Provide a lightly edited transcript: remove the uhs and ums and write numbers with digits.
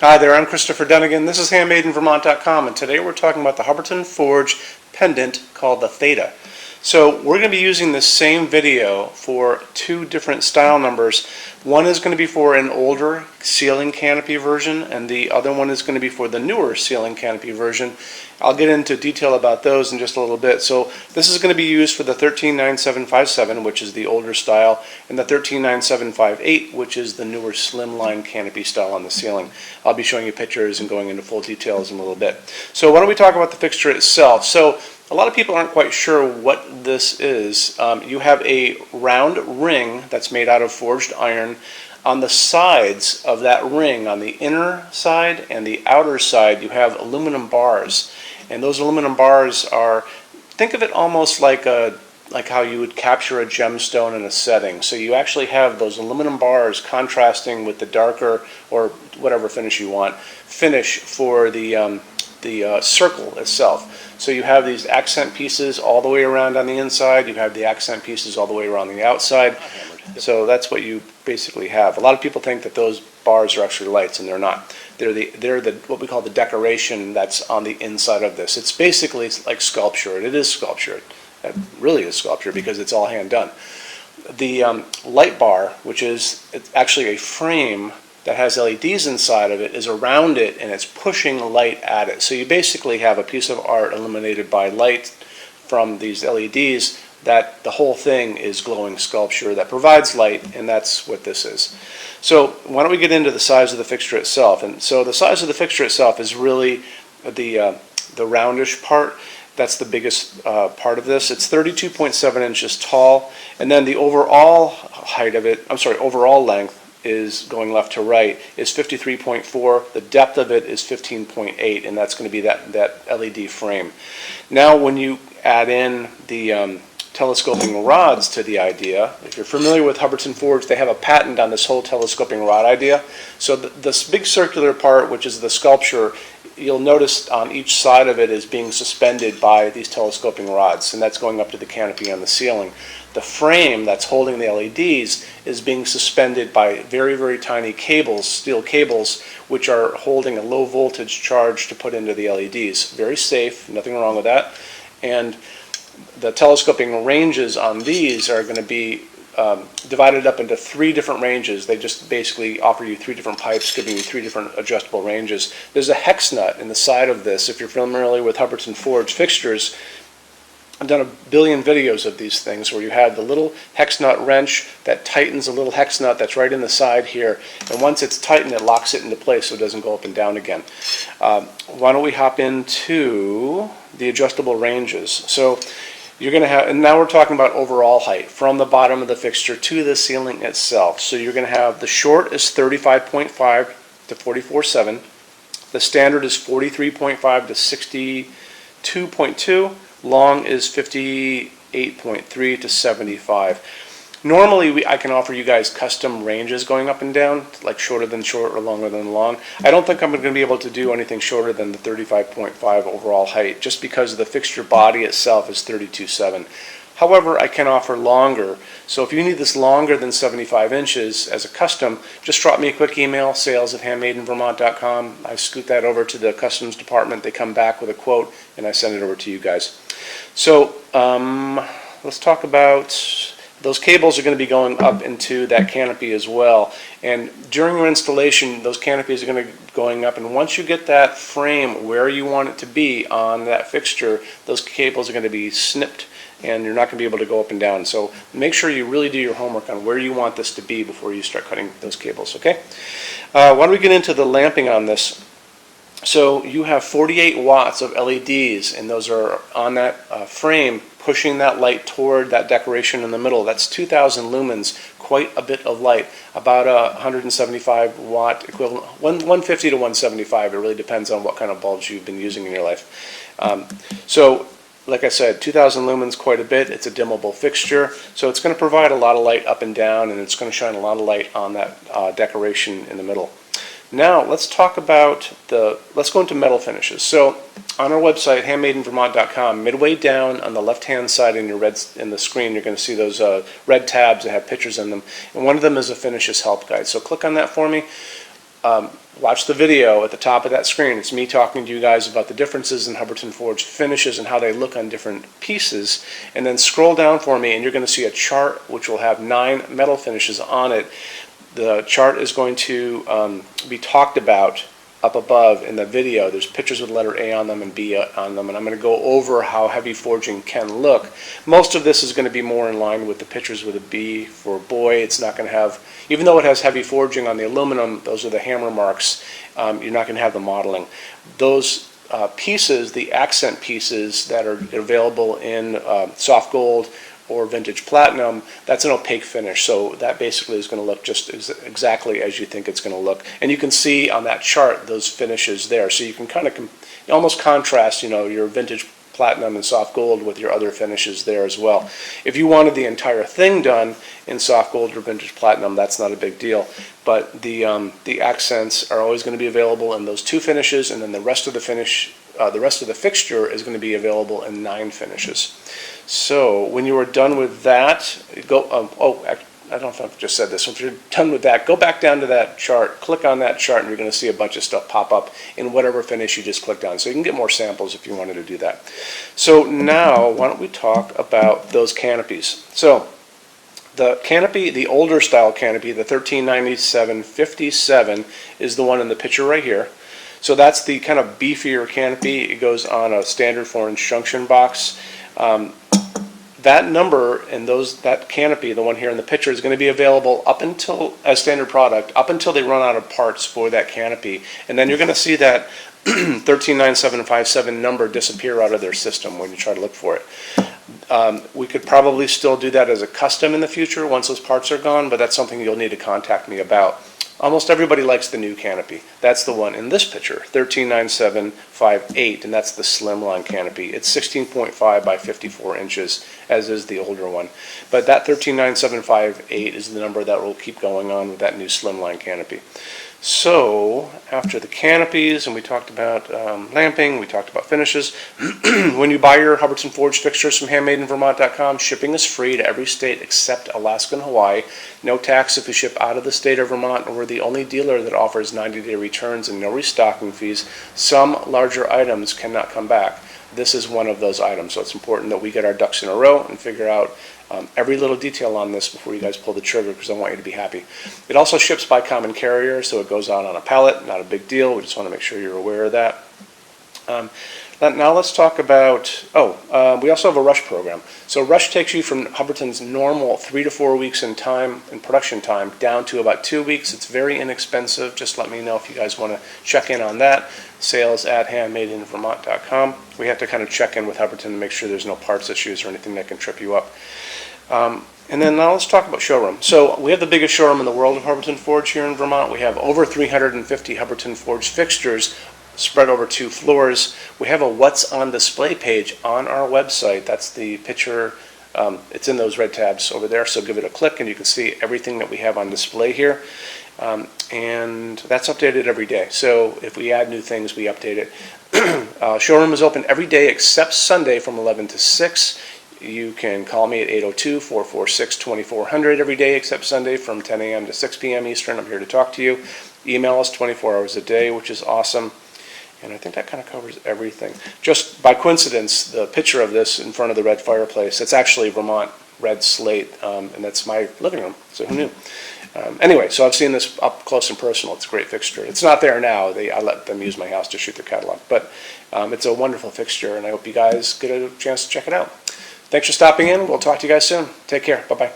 Hi there, I'm Christopher Dunnigan. This is HandmadeInVermont.com, and today we're talking about the Hubbardton forged pendant called the Theta. So we're going to be using this same video for two different style numbers. One is going to be for an older ceiling canopy version, and the other one is going to be for the newer ceiling canopy version. I'll get into detail about those in just a little bit. So this is going to be used for the 139757, which is the older style, and the 139758, which is the newer slimline canopy style on the ceiling. I'll be showing you pictures and going into full details in a little bit. So why don't we talk about the fixture itself. So a lot of people aren't quite sure what this is. You have a round ring that's made out of forged iron. On the sides of that ring, on the inner side and the outer side, you have aluminum bars. And those aluminum bars are, think of it almost like how you would capture a gemstone in a setting. So you actually have those aluminum bars contrasting with the darker, or whatever finish you want, finish for the circle itself. So you have these accent pieces all the way around on the inside, you have the accent pieces all the way around the outside. So that's what you basically have. A lot of people think that those bars are actually lights, and they're not. They're the what we call the decoration that's on the inside of this. It's basically like sculpture. It is sculpture. It really is sculpture because it's all hand done. The light bar, which is actually a frame that has LEDs inside of it, is around it, and it's pushing light at it. So you basically have a piece of art illuminated by light from these LEDs that the whole thing is glowing sculpture that provides light, and that's what this is. So why don't we get into the size of the fixture itself. And so the size of the fixture itself is really the roundish part. That's the biggest part of this. It's 32.7 inches tall, and then the overall height of it, overall length is, going left to right, is 53.4. The depth of it is 15.8, and that's going to be that LED frame. Now when you add in the telescoping rods to the idea, if you're familiar with Hubbardton Forge, they have a patent on this whole telescoping rod idea. So this big circular part, which is the sculpture, you'll notice on each side of it is being suspended by these telescoping rods, and that's going up to the canopy on the ceiling. The frame that's holding the LEDs is being suspended by very, very tiny cables, steel cables, which are holding a low voltage charge to put into the LEDs. Very safe, nothing wrong with that. And the telescoping ranges on these are going to be divided up into three different ranges. They just basically offer you three different pipes, giving you three different adjustable ranges. There's a hex nut in the side of this. If you're familiar with Hubbardton Forge fixtures, I've done a billion videos of these things where you have the little hex nut wrench that tightens a little hex nut that's right in the side here, and once it's tightened, it locks it into place so it doesn't go up and down again. Why don't we hop into the adjustable ranges? So you're going to have, and now we're talking about overall height from the bottom of the fixture to the ceiling itself. So you're going to have, the short is 35.5 to 44.7. The standard is 43.5 to 62.2. Long is 58.3 to 75. Normally I can offer you guys custom ranges going up and down, like shorter than short or longer than long. I don't think I'm going to be able to do anything shorter than the 35.5 overall height, just because the fixture body itself is 32.7. However, I can offer longer. So if you need this longer than 75 inches as a custom, just drop me a quick email, sales@HandmadeInVermont.com. I scoot that over to the customs department. They come back with a quote, and I send it over to you guys. So let's talk about, those cables are going to be going up into that canopy as well. And during your installation, those canopies are going to be going up, and once you get that frame where you want it to be on that fixture, those cables are going to be snipped, and you're not going to be able to go up and down. So make sure you really do your homework on where you want this to be before you start cutting those cables, okay? Why don't we get into the lamping on this? So you have 48 watts of LEDs, and those are on that frame, pushing that light toward that decoration in the middle. That's 2,000 lumens, quite a bit of light, about a 175 watt equivalent, 150 to 175. It really depends on what kind of bulbs you've been using in your life. So like I said, 2,000 lumens, quite a bit. It's a dimmable fixture, so it's going to provide a lot of light up and down, and it's going to shine a lot of light on that decoration in the middle. Now let's talk about let's go into metal finishes. So on our website, HandmadeInVermont.com, midway down on the left-hand side in the screen, you're going to see those red tabs that have pictures in them, and one of them is a finishes help guide. So click on that for me. watch the video at the top of that screen. It's me talking to you guys about the differences in Hubbardton Forge finishes and how they look on different pieces. And then scroll down for me and you're going to see a chart which will have 9 metal finishes on it. The chart is going to be talked about up above in the video. There's pictures with letter A on them and B on them, and I'm going to go over how heavy forging can look. Most of this is going to be more in line with the pictures with a B for boy. It's not going to have, even though it has heavy forging on the aluminum, those are the hammer marks, you're not going to have the modeling. Those pieces, the accent pieces that are available in soft gold or vintage platinum, that's an opaque finish, so that basically is going to look just exactly as you think it's going to look. And you can see on that chart those finishes there, so you can kind of almost contrast, you know, your vintage platinum and soft gold with your other finishes there as well. If you wanted the entire thing done in soft gold or vintage platinum, that's not a big deal, but the accents are always going to be available in those 2 finishes, and then the rest of the finish, the rest of the fixture is going to be available in 9 finishes. So when you are done with that, go, I don't know if I've just said this, if you're done with that, go back down to that chart, click on that chart, and you're going to see a bunch of stuff pop up in whatever finish you just clicked on. So you can get more samples if you wanted to do that. So now, why don't we talk about those canopies. So the canopy, the older style canopy, the 1397-57 is the one in the picture right here. So that's the kind of beefier canopy. It goes on a standard 4-inch junction box. That number and that canopy, the one here in the picture, is going to be available up until, as standard product, up until they run out of parts for that canopy. And then you're going to see that 139757 number disappear out of their system when you try to look for it. We could probably still do that as a custom in the future once those parts are gone, but that's something you'll need to contact me about. Almost everybody likes the new canopy. That's the one in this picture, 139758, and that's the slimline canopy. It's 16.5 by 54 inches, as is the older one. But that 139758 is the number that will keep going on with that new slimline canopy. So, after the canopies, and we talked about lamping, we talked about finishes, when you buy your Hubbardton Forge fixtures from HandmadeInVermont.com, shipping is free to every state except Alaska and Hawaii. No tax if you ship out of the state of Vermont, and we're the only dealer that offers 90-day returns and no restocking fees. Some larger items cannot come back. This is one of those items, so it's important that we get our ducks in a row and figure out every little detail on this before you guys pull the trigger, because I want you to be happy. It also ships by common carrier, so it goes out on a pallet, not a big deal. We just want to make sure you're aware of that. Now let's talk about, we also have a rush program. So rush takes you from Hubbardton's normal 3 to 4 weeks in time, in production time, down to about 2 weeks. It's very inexpensive. Just let me know if you guys want to check in on that. Sales at HandmadeInVermont.com. We have to kind of check in with Hubbardton to make sure there's no parts issues or anything that can trip you up. And then now let's talk about showroom. So we have the biggest showroom in the world of Hubbardton Forge here in Vermont. We have over 350 Hubbardton Forge fixtures spread over 2 floors. We have a what's on display page on our website. That's the picture. It's in those red tabs over there, so give it a click and you can see everything that we have on display here. And that's updated every day. So if we add new things, we update it. Showroom is open every day except Sunday from 11 to 6. You can call me at 802-446-2400 every day except Sunday from 10 a.m. to 6 p.m. Eastern. I'm here to talk to you. Email us 24 hours a day, which is awesome. And I think that kind of covers everything. Just by coincidence, the picture of this in front of the red fireplace, it's actually Vermont red slate, and that's my living room, so who knew? Anyway, so I've seen this up close and personal. It's a great fixture. It's not there now. I let them use my house to shoot their catalog. But it's a wonderful fixture, and I hope you guys get a chance to check it out. Thanks for stopping in. We'll talk to you guys soon. Take care. Bye-bye.